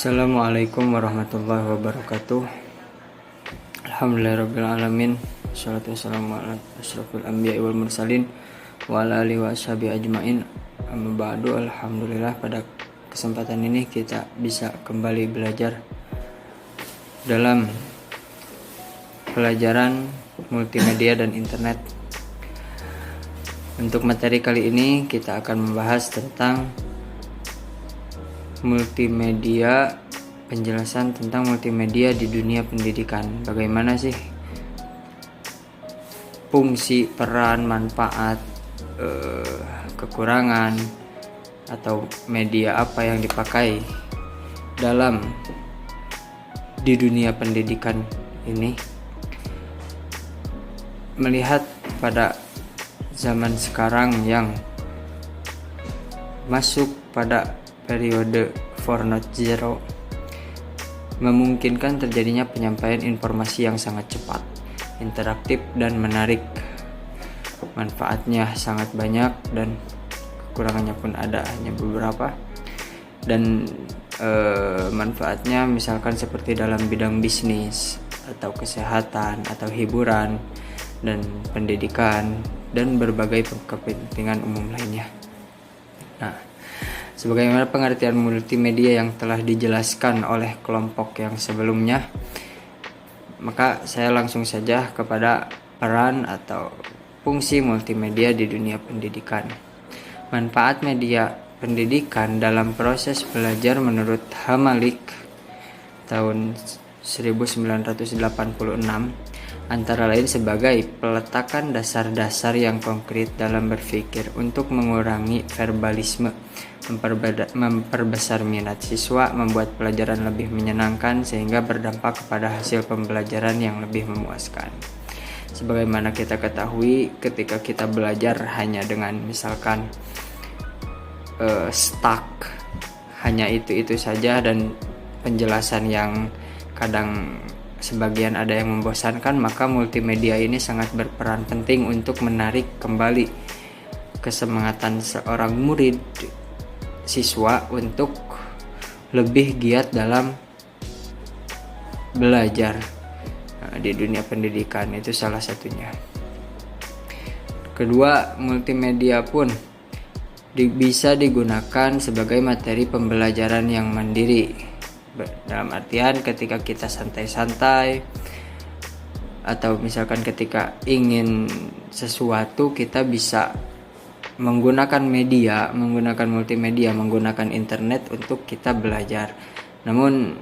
Assalamualaikum warahmatullahi wabarakatuh. Alhamdulillahirrabbilalamin. Assalatu wassalamu ala asyrafil anbiya'i wal mursalin wa ala alihi wa ashabihi ajma'in. Amma ba'du. Alhamdulillah, pada kesempatan ini kita bisa kembali belajar dalam pelajaran multimedia dan internet. Untuk materi kali ini kita akan membahas tentang multimedia, penjelasan tentang multimedia di dunia pendidikan. Bagaimana sih fungsi, peran, manfaat, kekurangan atau media apa yang dipakai dalam di dunia pendidikan ini. Melihat pada zaman sekarang yang masuk pada periode 4.0 memungkinkan terjadinya penyampaian informasi yang sangat cepat, interaktif, dan menarik. Manfaatnya sangat banyak dan kekurangannya pun ada, hanya beberapa. Dan manfaatnya misalkan seperti dalam bidang bisnis atau kesehatan atau hiburan dan pendidikan dan berbagai kepentingan umum lainnya. Nah, sebagaimana pengertian multimedia yang telah dijelaskan oleh kelompok yang sebelumnya, maka saya langsung saja kepada peran atau fungsi multimedia di dunia pendidikan. Manfaat media pendidikan dalam proses belajar menurut Hamalik tahun 1986 antara lain sebagai peletakan dasar-dasar yang konkret dalam berpikir untuk mengurangi verbalisme, memperbesar minat siswa, membuat pelajaran lebih menyenangkan sehingga berdampak kepada hasil pembelajaran yang lebih memuaskan. Sebagaimana kita ketahui, ketika kita belajar hanya dengan misalkan stuck, hanya itu saja, dan penjelasan yang kadang sebagian ada yang membosankan, maka multimedia ini sangat berperan penting untuk menarik kembali kesemangatan seorang murid, siswa untuk lebih giat dalam belajar di dunia pendidikan. Itu salah satunya. Kedua, multimedia pun bisa digunakan sebagai materi pembelajaran yang mandiri. Dalam artian ketika kita santai-santai atau misalkan ketika ingin sesuatu, kita bisa menggunakan multimedia, menggunakan internet untuk kita belajar. Namun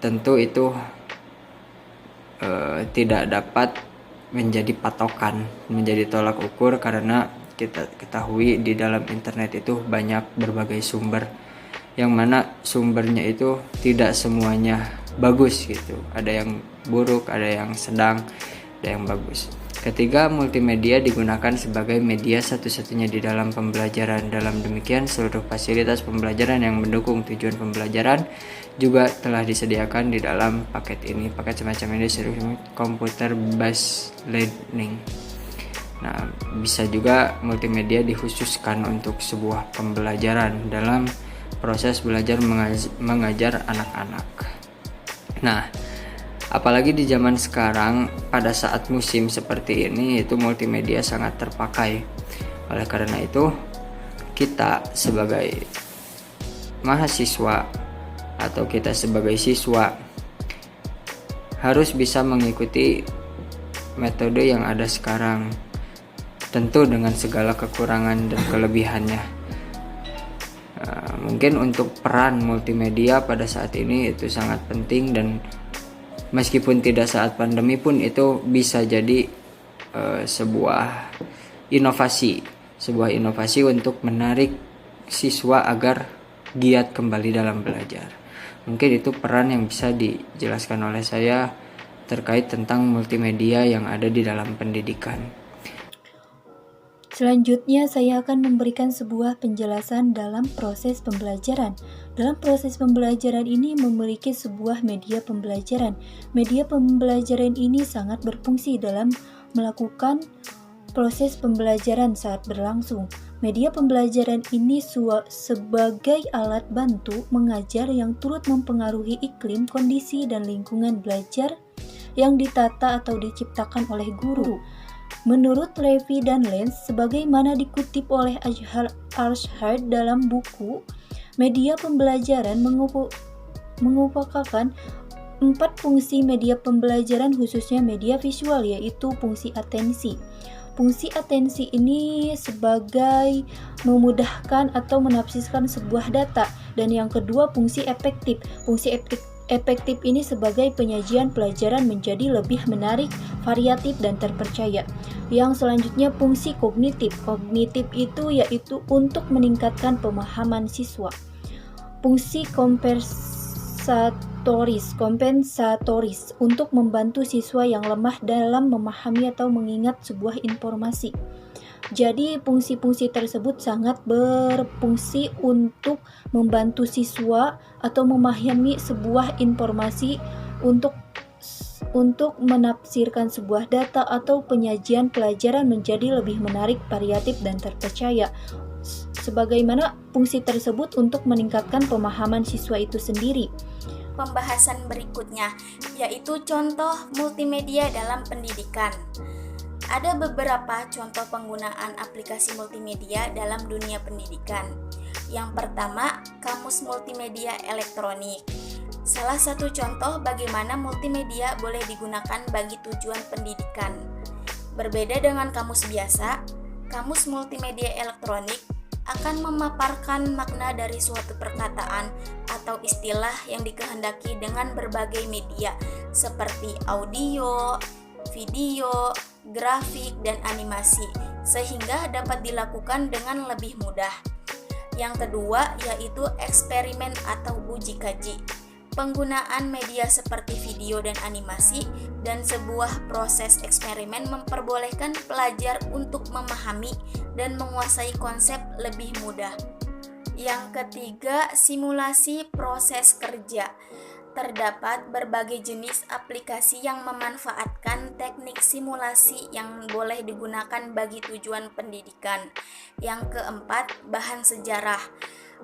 tentu itu tidak dapat menjadi patokan, menjadi tolak ukur, karena kita ketahui di dalam internet itu banyak berbagai sumber, yang mana sumbernya itu tidak semuanya bagus gitu. Ada yang buruk, ada yang sedang, ada yang bagus. Ketiga, multimedia digunakan sebagai media satu-satunya di dalam pembelajaran. Dalam demikian, seluruh fasilitas pembelajaran yang mendukung tujuan pembelajaran juga telah disediakan di dalam paket ini. Paket semacam ini disebut computer based learning. Nah, bisa juga multimedia dikhususkan untuk sebuah pembelajaran dalam proses belajar mengajar anak-anak. Nah, apalagi di zaman sekarang pada saat musim seperti ini, itu multimedia sangat terpakai. Oleh karena itu, kita sebagai mahasiswa atau kita sebagai siswa harus bisa mengikuti metode yang ada sekarang, tentu dengan segala kekurangan dan kelebihannya. Mungkin untuk peran multimedia pada saat ini itu sangat penting, dan meskipun tidak saat pandemi pun itu bisa jadi sebuah inovasi untuk menarik siswa agar giat kembali dalam belajar. Mungkin itu peran yang bisa dijelaskan oleh saya terkait tentang multimedia yang ada di dalam pendidikan. Selanjutnya, saya akan memberikan sebuah penjelasan dalam proses pembelajaran. Dalam proses pembelajaran ini memiliki sebuah media pembelajaran. Media pembelajaran ini sangat berfungsi dalam melakukan proses pembelajaran saat berlangsung. Media pembelajaran ini sebagai alat bantu mengajar yang turut mempengaruhi iklim, kondisi, dan lingkungan belajar yang ditata atau diciptakan oleh guru. Menurut Levy dan Lenz, sebagaimana dikutip oleh Ashhart dalam buku, media pembelajaran mengupayakan 4 fungsi media pembelajaran, khususnya media visual, yaitu fungsi atensi. Fungsi atensi ini sebagai memudahkan atau menafsirkan sebuah data, dan yang kedua fungsi efektif. Fungsi efektif ini sebagai penyajian pelajaran menjadi lebih menarik, variatif, dan terpercaya. Yang selanjutnya fungsi kognitif. Kognitif itu yaitu untuk meningkatkan pemahaman siswa. Fungsi kompensatoris untuk membantu siswa yang lemah dalam memahami atau mengingat sebuah informasi. Jadi fungsi-fungsi tersebut sangat berfungsi untuk membantu siswa atau memahami sebuah informasi, untuk menafsirkan sebuah data atau penyajian pelajaran menjadi lebih menarik, variatif, dan terpercaya. Sebagaimana fungsi tersebut untuk meningkatkan pemahaman siswa itu sendiri. Pembahasan berikutnya yaitu contoh multimedia dalam pendidikan. Ada beberapa contoh penggunaan aplikasi multimedia dalam dunia pendidikan. Yang pertama, kamus multimedia elektronik. Salah satu contoh bagaimana multimedia boleh digunakan bagi tujuan pendidikan. Berbeda dengan kamus biasa, kamus multimedia elektronik akan memaparkan makna dari suatu perkataan atau istilah yang dikehendaki dengan berbagai media seperti audio, video, grafik, dan animasi, sehingga dapat dilakukan dengan lebih mudah. Yang kedua yaitu eksperimen atau uji kaji. Penggunaan media seperti video dan animasi dan sebuah proses eksperimen memperbolehkan pelajar untuk memahami dan menguasai konsep lebih mudah. Yang ketiga, simulasi proses kerja. Terdapat berbagai jenis aplikasi yang memanfaatkan teknik simulasi yang boleh digunakan bagi tujuan pendidikan. Yang keempat, bahan sejarah.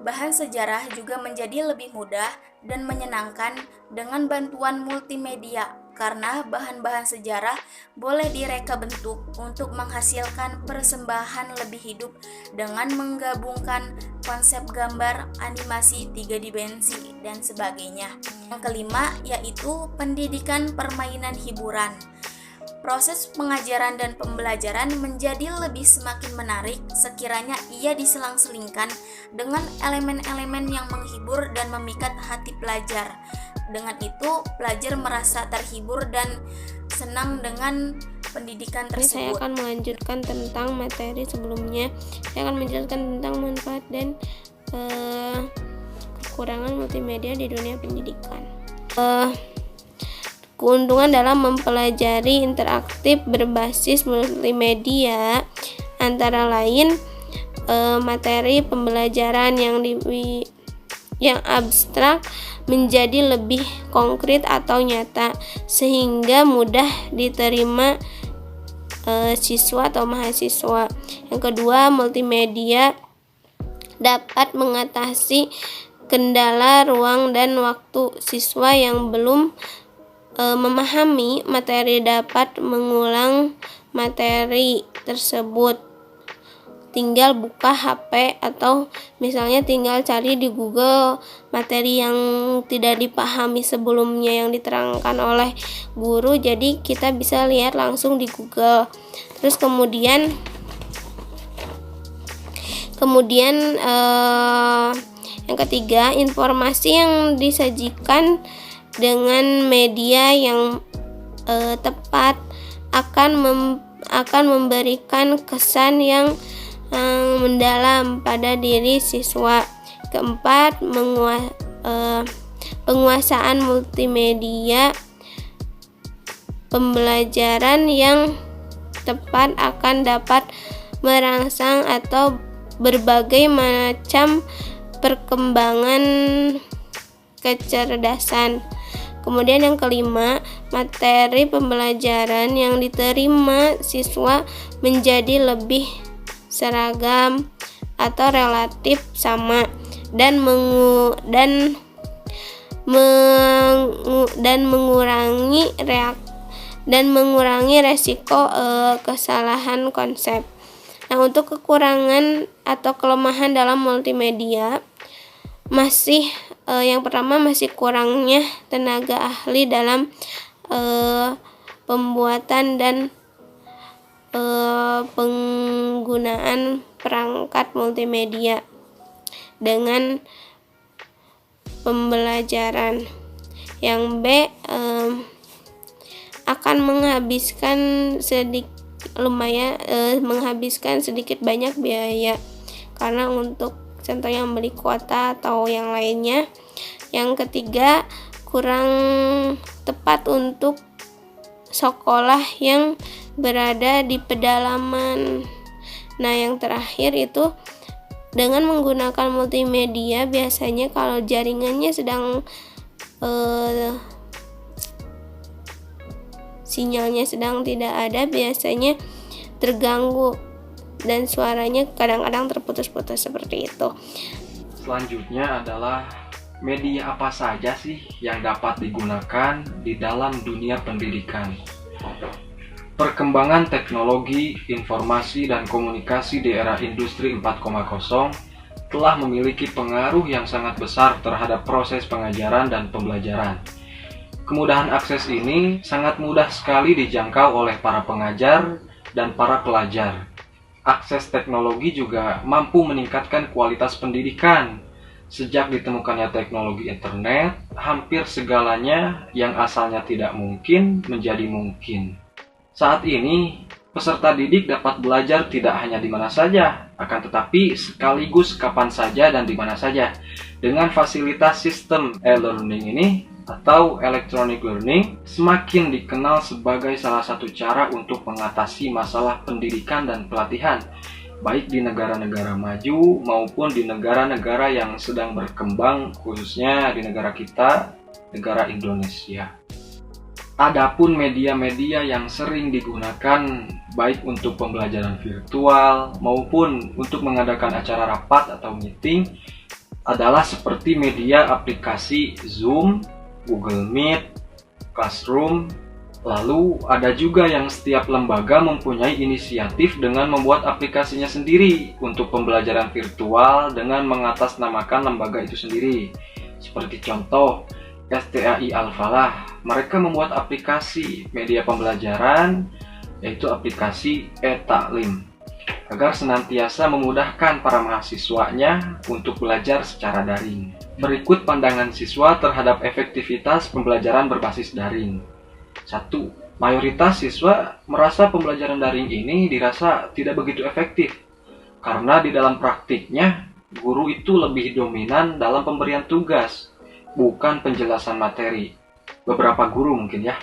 Bahan sejarah juga menjadi lebih mudah dan menyenangkan dengan bantuan multimedia, karena bahan-bahan sejarah boleh direka bentuk untuk menghasilkan persembahan lebih hidup dengan menggabungkan konsep gambar, animasi 3 dimensi, dan sebagainya. Yang kelima yaitu pendidikan permainan hiburan. Proses pengajaran dan pembelajaran menjadi lebih semakin menarik sekiranya ia diselang-selingkan dengan elemen-elemen yang menghibur dan memikat hati pelajar. Dengan itu, pelajar merasa terhibur dan senang dengan pendidikan tersebut. Saya akan melanjutkan tentang materi sebelumnya. Saya akan menjelaskan tentang manfaat dan kekurangan multimedia di dunia pendidikan. Keuntungan dalam mempelajari interaktif berbasis multimedia antara lain materi pembelajaran yang abstrak menjadi lebih konkret atau nyata sehingga mudah diterima siswa atau mahasiswa. Yang kedua, multimedia dapat mengatasi kendala ruang dan waktu. Siswa yang belum memahami materi dapat mengulang materi tersebut. Tinggal buka HP atau misalnya tinggal cari di Google materi yang tidak dipahami sebelumnya yang diterangkan oleh guru, jadi kita bisa lihat langsung di Google. Terus kemudian yang ketiga, informasi yang disajikan dengan media yang tepat akan memberikan kesan yang mendalam pada diri siswa. Keempat, penguasaan multimedia. Pembelajaran yang tepat akan dapat merangsang atau berbagai macam perkembangan kecerdasan. Kemudian yang kelima, materi pembelajaran yang diterima siswa menjadi lebih seragam atau relatif sama dan mengurangi resiko kesalahan konsep. Nah, untuk kekurangan atau kelemahan dalam multimedia yang pertama masih kurangnya tenaga ahli dalam pembuatan dan penggunaan perangkat multimedia dengan pembelajaran. Yang B, akan menghabiskan sedikit banyak biaya karena untuk contohnya membeli kuota atau yang lainnya. Yang ketiga, kurang tepat untuk sekolah yang berada di pedalaman. Nah, yang terakhir itu dengan menggunakan multimedia biasanya kalau jaringannya sinyalnya sedang tidak ada, biasanya terganggu dan suaranya kadang-kadang terputus-putus seperti itu. Selanjutnya adalah media apa saja sih yang dapat digunakan di dalam dunia pendidikan. Perkembangan teknologi, informasi, dan komunikasi di era industri 4.0 telah memiliki pengaruh yang sangat besar terhadap proses pengajaran dan pembelajaran. Kemudahan akses ini sangat mudah sekali dijangkau oleh para pengajar dan para pelajar. Akses teknologi juga mampu meningkatkan kualitas pendidikan. Sejak ditemukannya teknologi internet, hampir segalanya yang asalnya tidak mungkin menjadi mungkin. Saat ini, peserta didik dapat belajar tidak hanya di mana saja, akan tetapi sekaligus kapan saja dan di mana saja. Dengan fasilitas sistem e-learning ini, atau electronic learning, semakin dikenal sebagai salah satu cara untuk mengatasi masalah pendidikan dan pelatihan, baik di negara-negara maju maupun di negara-negara yang sedang berkembang, khususnya di negara kita, negara Indonesia. Adapun media-media yang sering digunakan baik untuk pembelajaran virtual maupun untuk mengadakan acara rapat atau meeting adalah seperti media aplikasi Zoom, Google Meet, Classroom. Lalu ada juga yang setiap lembaga mempunyai inisiatif dengan membuat aplikasinya sendiri untuk pembelajaran virtual dengan mengatasnamakan lembaga itu sendiri. Seperti contoh STAI Al-Falah, mereka membuat aplikasi media pembelajaran yaitu aplikasi e-Taklim agar senantiasa memudahkan para mahasiswanya untuk belajar secara daring. Berikut pandangan siswa terhadap efektivitas pembelajaran berbasis daring. 1. Mayoritas siswa merasa pembelajaran daring ini dirasa tidak begitu efektif karena di dalam praktiknya guru itu lebih dominan dalam pemberian tugas, bukan penjelasan materi. Beberapa guru mungkin ya.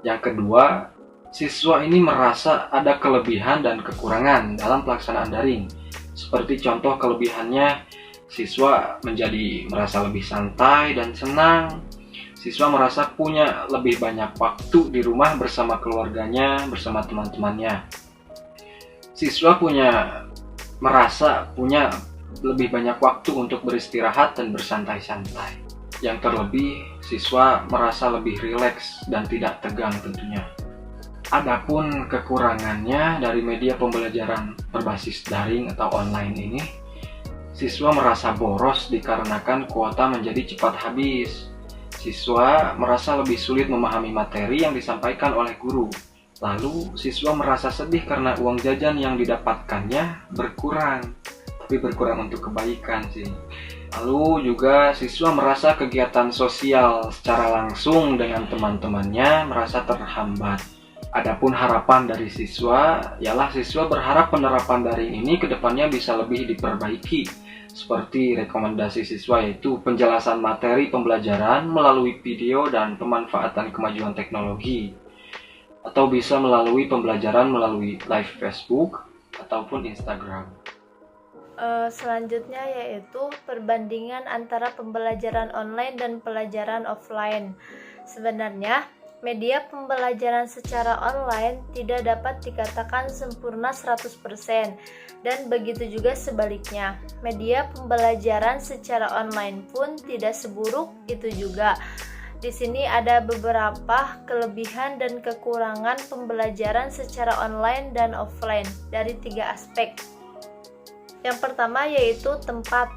Yang kedua, siswa ini merasa ada kelebihan dan kekurangan dalam pelaksanaan daring. Seperti contoh kelebihannya, siswa menjadi merasa lebih santai dan senang. Siswa merasa punya lebih banyak waktu di rumah bersama keluarganya, bersama teman-temannya. Siswa merasa punya lebih banyak waktu untuk beristirahat dan bersantai-santai. Yang terlebih, siswa merasa lebih rileks dan tidak tegang tentunya. Adapun kekurangannya dari media pembelajaran berbasis daring atau online ini, siswa merasa boros dikarenakan kuota menjadi cepat habis. Siswa merasa lebih sulit memahami materi yang disampaikan oleh guru. Lalu, siswa merasa sedih karena uang jajan yang didapatkannya berkurang. Tapi berkurang untuk kebaikan sih. Lalu juga siswa merasa kegiatan sosial secara langsung dengan teman-temannya merasa terhambat. Adapun harapan dari siswa, ialah siswa berharap penerapan daring ini kedepannya bisa lebih diperbaiki. Seperti rekomendasi siswa yaitu penjelasan materi pembelajaran melalui video dan pemanfaatan kemajuan teknologi. Atau bisa melalui pembelajaran melalui live Facebook ataupun Instagram. Selanjutnya yaitu perbandingan antara pembelajaran online dan pelajaran offline. Sebenarnya, media pembelajaran secara online tidak dapat dikatakan sempurna 100%, dan begitu juga sebaliknya. Media pembelajaran secara online pun tidak seburuk itu juga. Di sini ada beberapa kelebihan dan kekurangan pembelajaran secara online dan offline dari 3 aspek. Yang pertama yaitu tempat.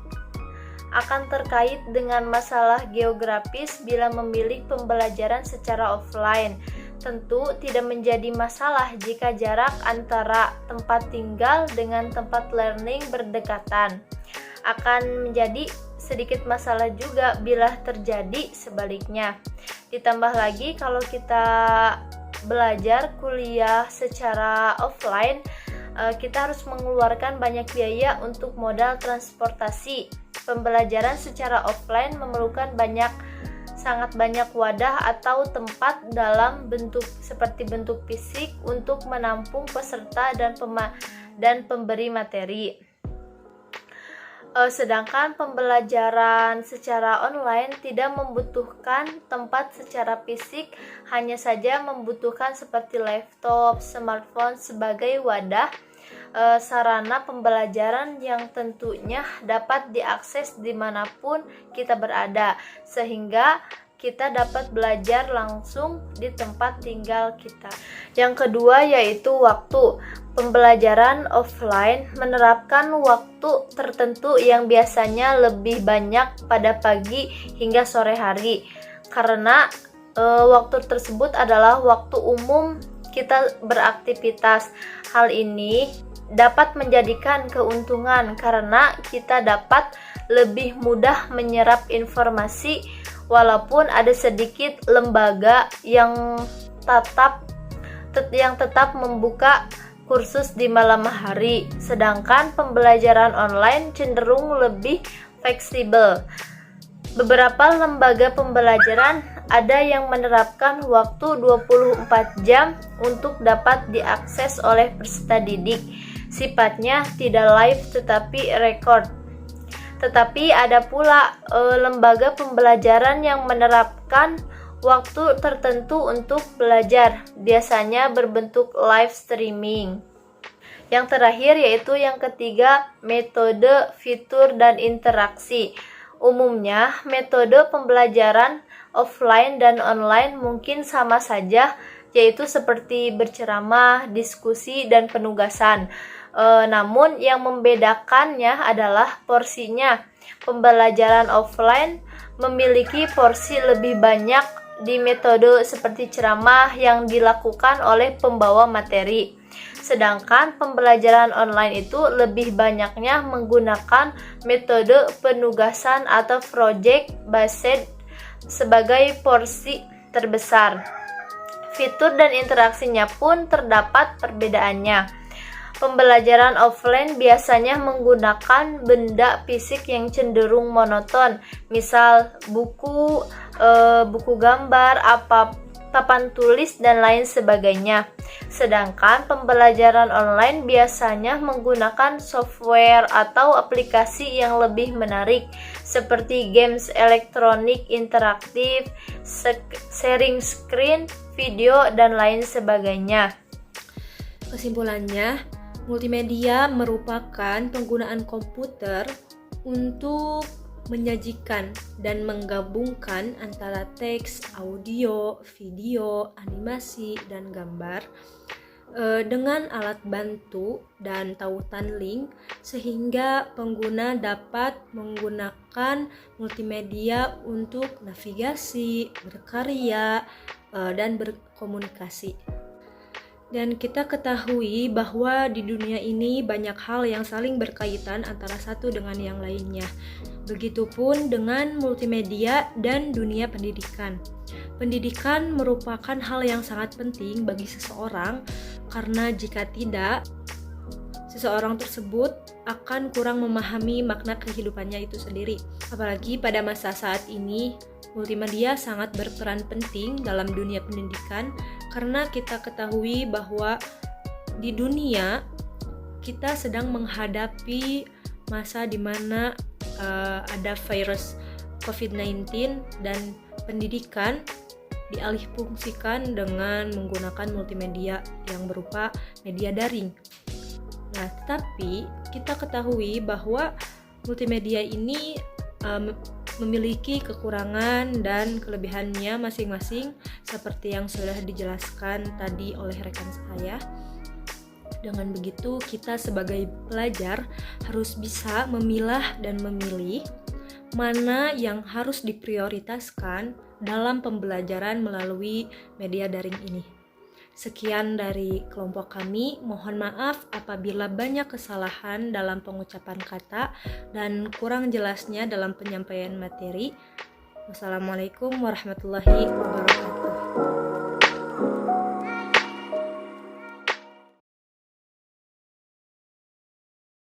Akan terkait dengan masalah geografis bila memilih pembelajaran secara offline. Tentu tidak menjadi masalah jika jarak antara tempat tinggal dengan tempat learning berdekatan. Akan menjadi sedikit masalah juga bila terjadi sebaliknya. Ditambah lagi kalau kita belajar kuliah secara offline, kita harus mengeluarkan banyak biaya untuk modal transportasi. Pembelajaran secara offline memerlukan sangat banyak wadah atau tempat dalam bentuk seperti bentuk fisik untuk menampung peserta dan pemberi materi. Sedangkan pembelajaran secara online tidak membutuhkan tempat secara fisik, hanya saja membutuhkan seperti laptop, smartphone sebagai wadah sarana pembelajaran yang tentunya dapat diakses dimanapun kita berada, sehingga kita dapat belajar langsung di tempat tinggal kita. Yang kedua yaitu waktu. Pembelajaran offline menerapkan waktu tertentu yang biasanya lebih banyak pada pagi hingga sore hari, karena waktu tersebut adalah waktu umum kita beraktivitas. Hal ini dapat menjadikan keuntungan karena kita dapat lebih mudah menyerap informasi walaupun ada sedikit lembaga yang tetap membuka kursus di malam hari, sedangkan pembelajaran online cenderung lebih fleksibel. Beberapa lembaga pembelajaran ada yang menerapkan waktu 24 jam untuk dapat diakses oleh peserta didik. Sifatnya tidak live tetapi record. Tetapi ada pula lembaga pembelajaran yang menerapkan waktu tertentu untuk belajar, biasanya berbentuk live streaming. Yang terakhir yaitu yang ketiga, metode, fitur, dan interaksi. Umumnya, metode pembelajaran offline dan online mungkin sama saja, yaitu seperti berceramah, diskusi, dan penugasan. Namun yang membedakannya adalah porsinya. Pembelajaran offline memiliki porsi lebih banyak di metode seperti ceramah yang dilakukan oleh pembawa materi. Sedangkan pembelajaran online itu lebih banyaknya menggunakan metode penugasan atau project based sebagai porsi terbesar. Fitur dan interaksinya pun terdapat perbedaannya. Pembelajaran offline biasanya menggunakan benda fisik yang cenderung monoton, misal buku gambar, papan tulis, dan lain sebagainya. Sedangkan pembelajaran online biasanya menggunakan software atau aplikasi yang lebih menarik, seperti games elektronik interaktif, sharing screen, video, dan lain sebagainya. Kesimpulannya, multimedia merupakan penggunaan komputer untuk menyajikan dan menggabungkan antara teks, audio, video, animasi, dan gambar dengan alat bantu dan tautan link, sehingga pengguna dapat menggunakan multimedia untuk navigasi, berkarya, dan berkomunikasi. Dan kita ketahui bahwa di dunia ini banyak hal yang saling berkaitan antara satu dengan yang lainnya. Begitupun dengan multimedia dan dunia pendidikan. Pendidikan merupakan hal yang sangat penting bagi seseorang, karena jika tidak, seseorang tersebut akan kurang memahami makna kehidupannya itu sendiri. Apalagi pada masa saat ini, multimedia sangat berperan penting dalam dunia pendidikan, karena kita ketahui bahwa di dunia kita sedang menghadapi masa di mana ada virus COVID-19, dan pendidikan dialihfungsikan dengan menggunakan multimedia yang berupa media daring. Nah, tetapi kita ketahui bahwa multimedia ini memiliki kekurangan dan kelebihannya masing-masing seperti yang sudah dijelaskan tadi oleh rekan saya. Dengan begitu, kita sebagai pelajar harus bisa memilah dan memilih mana yang harus diprioritaskan dalam pembelajaran melalui media daring ini. Sekian dari kelompok kami, mohon maaf apabila banyak kesalahan dalam pengucapan kata dan kurang jelasnya dalam penyampaian materi. Wassalamualaikum warahmatullahi wabarakatuh.